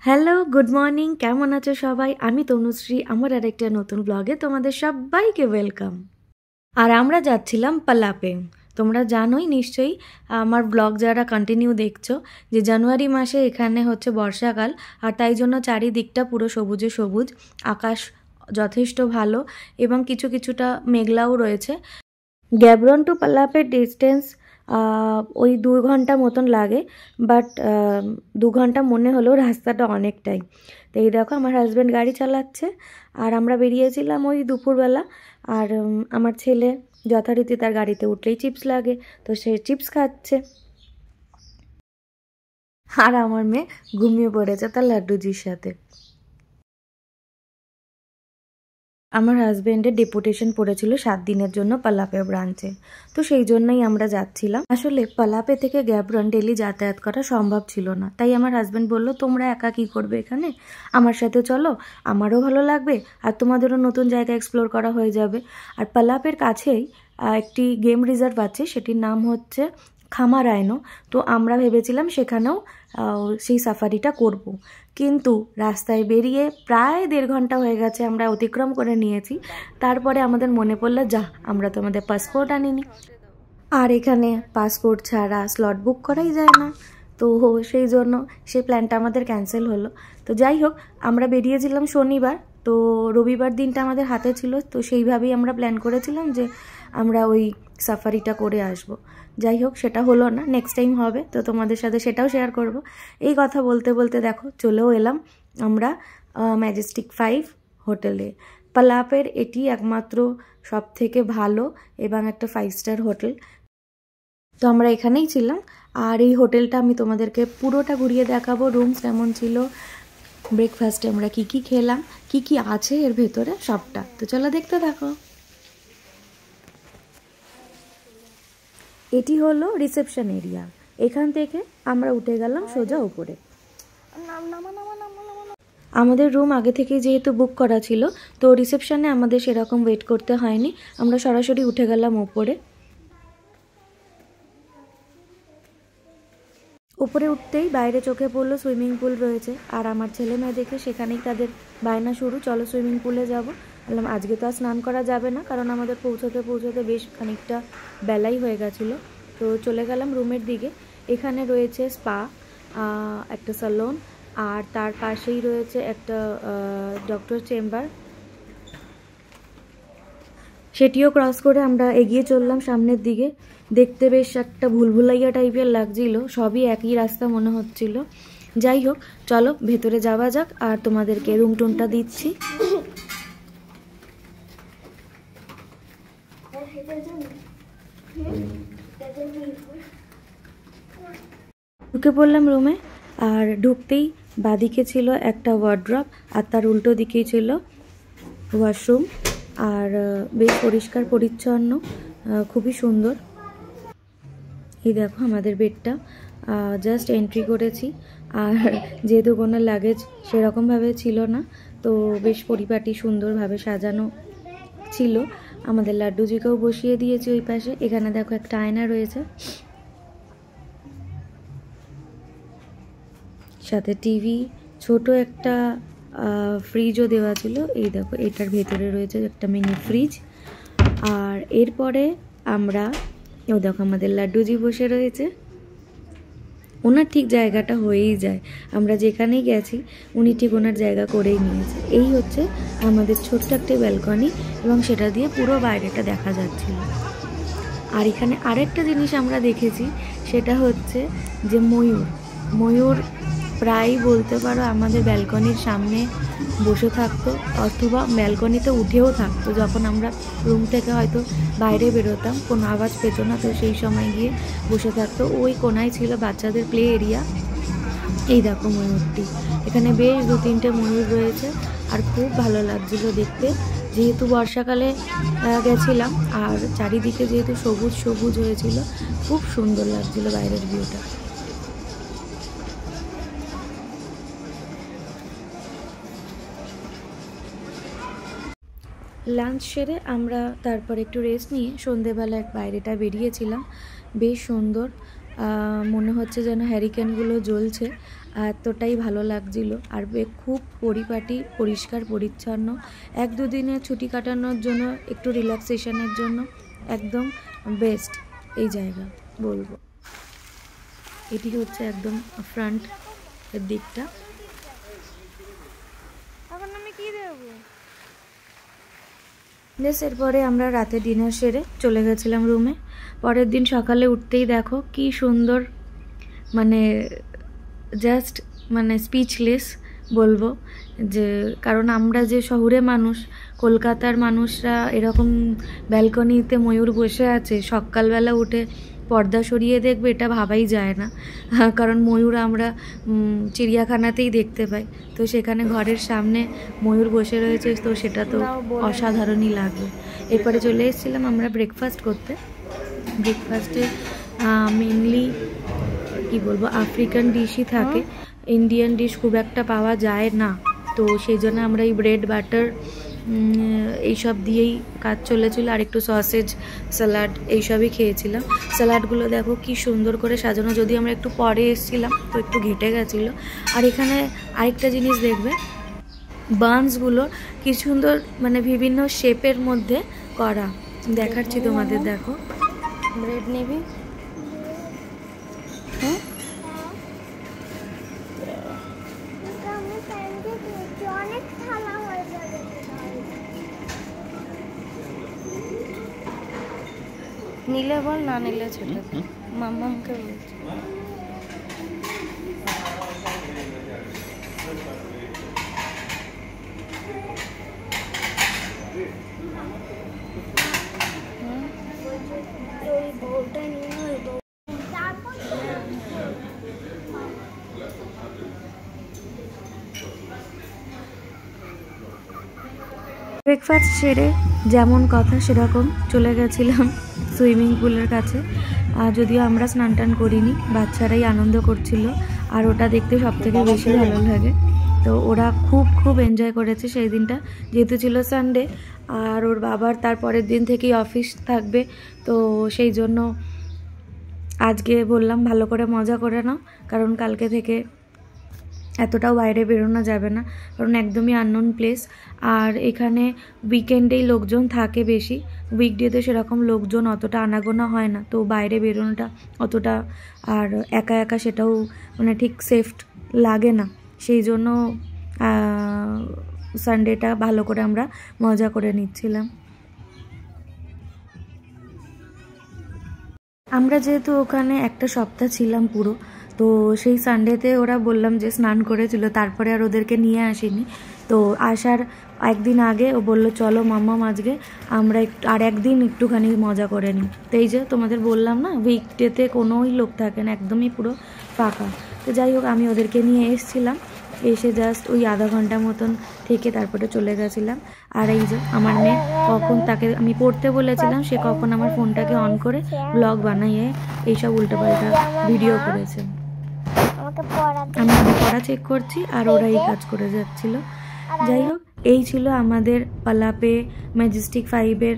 Hello, good morning. কেমন আছো সবাই? আমি তনুশ্রী। আমার আরেকটা নতুন ব্লগে তোমাদের সবাইকে ওয়েলকাম। আর আমরা যাচ্ছিলাম পালাপে। তোমরা জানোই নিশ্চয়ই, আমার ব্লগ যারা কন্টিনিউ দেখছো, যে জানুয়ারি মাসে এখানে হচ্ছে বর্ষাকাল, আর তাই জন্য চারিদিকটা পুরো সবুজে সবুজ, আকাশ যথেষ্ট ভালো এবং কিছুটা মেঘলাও রয়েছে। গ্যাবরন টু পালাপের ডিস্টেন্স ওই 2 ঘন্টা মতন লাগে, বাট 2 ঘন্টা মনে হলেও রাস্তাটা অনেকটাই। তো এই দেখো আমার হাজব্যান্ড গাড়ি চালাচ্ছে, আর আমরা বেরিয়েছিলাম ওই দুপুরবেলা। আর আমার ছেলে যথারীতি তার গাড়িতে উঠলেই চিপস লাগে, তো সে চিপস খাচ্ছে। আর আমার মেয়ে ঘুমিয়ে পড়েছে তার লাড্ডুজির সাথে। আমার হাজব্যান্ডের ডেপুটেশন পড়েছিল 7 দিনের জন্য পালাপে ব্রাঞ্চে, তো সেই জন্যই আমরা যাচ্ছিলাম। আসলে পালাপে থেকে গ্যাবরন ডেলি যাতায়াত করা সম্ভব ছিল না, তাই আমার হাজব্যান্ড বলল, তোমরা একা কি করবে এখানে, আমার সাথে চলো, আমারও ভালো লাগবে আর তোমাদেরও নতুন জায়গা এক্সপ্লোর করা হয়ে যাবে। আর পালাপের কাছেই একটি গেম রিজার্ভ আছে, সেটির নাম হচ্ছে খামারায়নো। তো আমরা ভেবেছিলাম সেখানেও সেই সাফারিটা করব, কিন্তু রাস্তায় বেরিয়ে প্রায় 1.5 ঘন্টা হয়ে গেছে, আমরা অতিক্রম করে নিয়েছি। তারপরে আমাদের মনে পড়লো, যা, আমরা তো আমাদের পাসপোর্ট আনিনি, আর এখানে পাসপোর্ট ছাড়া স্লট বুক করাই যায় না। তো সেই জন্য সেই প্ল্যানটা আমাদের ক্যান্সেল হলো। তো যাই হোক, আমরা বেরিয়েছিলাম শনিবার, তো রবিবার দিনটা আমাদের হাতে ছিল, তো সেইভাবেই আমরা প্ল্যান করেছিলাম যে আমরা ওই সাফারিটা করে আসব। যাই হোক, সেটা হলো না, নেক্সট টাইম হবে, তো তোমাদের সাথে সেটাও শেয়ার করব। এই কথা বলতে বলতে দেখো চলেও এলাম আমরা ম্যাজেস্টিক 5 হোটেলে। পালাপের এটি একমাত্র সব থেকে ভালো এবং একটা 5 স্টার হোটেল। তো আমরা এখানেই ছিলাম, আর এই হোটেলটা আমি তোমাদেরকে পুরোটা ঘুরিয়ে দেখাবো। রুমস কেমন ছিল, ব্রেকফাস্টে আমরা কি খেলাম, কি আছে এর ভেতরে, সবটা। তো চলো দেখতে থাকো। এটি হলো রিসেপশন এরিয়া। এখান থেকে আমরা উঠে গেলাম সোজা উপরে। আমাদের রুম আগে থেকে যেহেতু বুক করা ছিল, তো রিসেপশনে আমাদের সেরকম ওয়েট করতে হয়নি, আমরা সরাসরি উঠে গেলাম উপরে। উপরে উঠতেই বাইরে চোখে পড়লো সুইমিং পুল রয়েছে, আর আমার ছেলে মেয়ে দেখে সেখানেই তাদের বায়না শুরু, চলো সুইমিং পুলে যাব। বললাম আজকে তো আর স্নান করা যাবে না, কারণ আমাদের পৌঁছতে বেশ খানিকটা বেলাই হয়ে গেছিলো। তো চলে গেলাম রুমের দিকে। এখানে রয়েছে স্পা, একটা স্যালন, আর তার পাশেই রয়েছে একটা ডক্টর চেম্বার। সেটিও ক্রস করে আমরা এগিয়ে চললাম সামনের দিকে। দেখতে বেশ একটা ভুলভুলাইয়া টাইপের লাগছিল, সবই একই রাস্তা মনে হচ্ছিল। যাই হোক, চলো ভেতরে যাওয়া যাক, আর তোমাদেরকে রুম টুমটা দিচ্ছি। ঢুকে পড়লাম রুমে, আর ঢুকতেই বাদিকে ছিল একটা ওয়ার্ড্রপ, আর তার উল্টো দিকেই ছিল ওয়াশরুম, আর বেশ পরিষ্কার পরিচ্ছন্ন, খুবই সুন্দর। এই দেখো আমাদের বেডটা, জাস্ট এন্ট্রি করেছি, আর যেহেতু কোনো লাগেজ সেরকমভাবে ছিল না, তো বেশ পরিপাটি সুন্দরভাবে সাজানো ছিল। আমাদের লাড্ডুজিকেও বসিয়ে দিয়েছি ওই পাশে। এখানে দেখো একটা আয়না রয়েছে, সাথে টিভি, ছোট একটা ফ্রিজও দেওয়া ছিল। এই দেখো এটার ভেতরে রয়েছে একটা মিনি ফ্রিজ। আর এরপরে আমরা, ও দেখো আমাদের লাড্ডুজি বসে রয়েছে, ওনার ঠিক জায়গাটা হয়েই যায়, আমরা যেখানেই গেছি উনি ঠিক ওনার জায়গা করেই নিয়েছে। এই হচ্ছে আমাদের ছোট্ট একটা ব্যালকনি, এবং সেটা দিয়ে পুরো বাইরেটা দেখা যাচ্ছিল। আর এখানে আরেকটা জিনিস আমরা দেখেছি, সেটা হচ্ছে যে ময়ূর প্রায় বলতে পারো আমাদের ব্যালকনির সামনে বসে থাকতো, অথবা ব্যালকনিতে উঠেও থাকতো। যখন আমরা রুম থেকে হয়তো বাইরে বেরোতাম, কোনো আওয়াজ পেত না, তো সেই সময় গিয়ে বসে থাকতো। ওই কোনায় ছিল বাচ্চাদের প্লে এরিয়া। এই দেখো ময়ূরটি, এখানে বেশ 2-3টে ময়ূর রয়েছে, আর খুব ভালো লাগছিল দেখতে। যেহেতু বর্ষাকালে গেছিলাম, আর চারিদিকে যেহেতু সবুজ সবুজ হয়েছিল, খুব সুন্দর লাগছিল বাইরের ভিউটা। লাঞ্চ সেরে আমরা তারপর একটু রেস্ট নিয়ে সন্ধেবেলা বাইরেটা বেরিয়েছিলাম। বেশ সুন্দর, মনে হচ্ছে যেন হ্যারিকেনগুলো জ্বলছে, এতটাই ভালো লাগছিল। আর খুব পরিপাটি, পরিষ্কার পরিচ্ছন্ন। 1-2 দিনের ছুটি কাটানোর জন্য, একটু রিল্যাক্সেশনের জন্য একদম বেস্ট এই জায়গা বলবো। এটি হচ্ছে একদম ফ্রন্ট এর দিকটা। এরপরে আমরা রাতে ডিনার সেরে চলে গেছিলাম রুমে। পরের দিন সকালে উঠতেই দেখো কি সুন্দর, মানে জাস্ট মানে স্পিচলেস বলবো। যে কারণ আমরা যে শহুরে মানুষ, কলকাতার মানুষরা এরকম ব্যালকনিতে ময়ূর বসে আছে, সকালবেলা উঠে পর্দা সরিয়ে দেখবে, এটা ভাবাই যায় না। কারণ ময়ূর আমরা চিড়িয়াখানাতেই দেখতে পাই, তো সেখানে ঘরের সামনে ময়ূর বসে রয়েছে, তো সেটা তো অসাধারণই লাগবে। এরপরে চলে এসেছিলাম আমরা ব্রেকফাস্ট করতে। ব্রেকফাস্টে মেনলি কি বলবো, আফ্রিকান ডিশই থাকে, ইন্ডিয়ান ডিশ খুব একটা পাওয়া যায় না। তো সেই জন্য আমরা এই ব্রেড বাটার এইসব দিয়েই কাজ চলেছিল, আর একটু সসেজ, স্যালাড এইসবই খেয়েছিলাম। স্যালাডগুলো দেখো কি সুন্দর করে সাজানো, যদি আমরা একটু পরে এসেছিলাম তো একটু ঘেটে গেছিলো। আর এখানে আরেকটা জিনিস দেখবে, বানসগুলো কি সুন্দর, মানে বিভিন্ন শেপের মধ্যে করা, দেখাচ্ছি তোমাদের। দেখো, ব্রেড নেবি? নিলে বল, না নিলে ছোট মাম্মামকে বলছি। ব্রেকফাস্ট সেরে যেমন কথা সেরকম চলে গেছিলাম সুইমিং পুলের কাছে। যদিও আমরা স্নান টান করিনি, বাচ্চারাই আনন্দ করছিল, আর ওটা দেখতে সবথেকে বেশি ভালো লাগে। তো ওরা খুব খুব এনজয় করেছে সেই দিনটা, যেহেতু ছিল সানডে, আর ওর বাবার তারপরের দিন থেকেই অফিস থাকবে। তো সেই জন্য আজকে বললাম ভালো করে মজা করে নাও, কারণ কালকে থেকে এতটাও বাইরে বেরোনো যাবে না, কারণ একদমই আননোন প্লেস। আর এখানে উইকেন্ডেই লোকজন থাকে বেশি, উইকডেতে সেরকম লোকজন অতটা আনাগোনা হয় না। তো বাইরে বেরোনোটা অতটা, আর একা একা সেটাও মানে ঠিক সেফ লাগে না। সেই জন্য সানডেটা ভালো করে আমরা মজা করে নিচ্ছিলাম। আমরা যেহেতু ওখানে একটা সপ্তাহ ছিলাম পুরো, তো সেই সানডেতে ওরা বললাম যে স্নান করেছিল, তারপরে আর ওদেরকে নিয়ে আসিনি। তো আসার একদিন আগে ও বললো চলো মাম্মাম আজকে আমরা আর একদিন একটুখানি মজা করে নিই। তো এই যে তোমাদের বললাম না, উইকডেতে কোনোই লোক থাকে না, একদমই পুরো ফাঁকা। তো যাই হোক, আমি ওদেরকে নিয়ে এসেছিলাম, এসে জাস্ট ওই আধা ঘন্টা মতন থেকে তারপরে চলে গেছিলাম। আর এই যে আমার মেয়ে, কখন তাকে আমি পড়তে বলেছিলাম, সে কখন আমার ফোনটাকে অন করে ব্লগ বানাইয়ে এইসব উল্টোপাল্টা ভিডিও করেছে। আমি ওদের পড়া চেক করছি, আর ওরা এই কাজ করে যাচ্ছিল। যাই হোক, এই ছিল আমাদের পালাপে ম্যাজেস্টিক 5-এর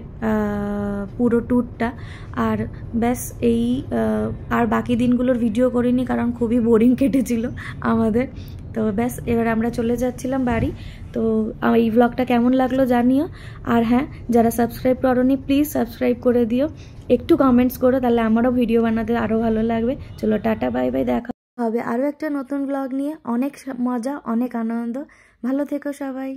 পুরো ট্যুরটা। আর ব্যাস এই, আর বাকি দিনগুলোর ভিডিও করিনি, কারণ খুবই বোরিং কেটেছিল আমাদের। তো ব্যাস এবার আমরা চলে যাচ্ছিলাম বাড়ি। তো এই ব্লগটা কেমন লাগলো জানিও। আর হ্যাঁ, যারা সাবস্ক্রাইব করোনি প্লিজ সাবস্ক্রাইব করে দিও, একটু কমেন্টস করো, তাহলে আমারও ভিডিও বানাতে আরও ভালো লাগবে। চলো টাটা, বাই বাই, দেখা হবে আরও একটা নতুন ব্লগ নিয়ে। অনেক মজা, অনেক আনন্দ, ভালো থেকো সবাই।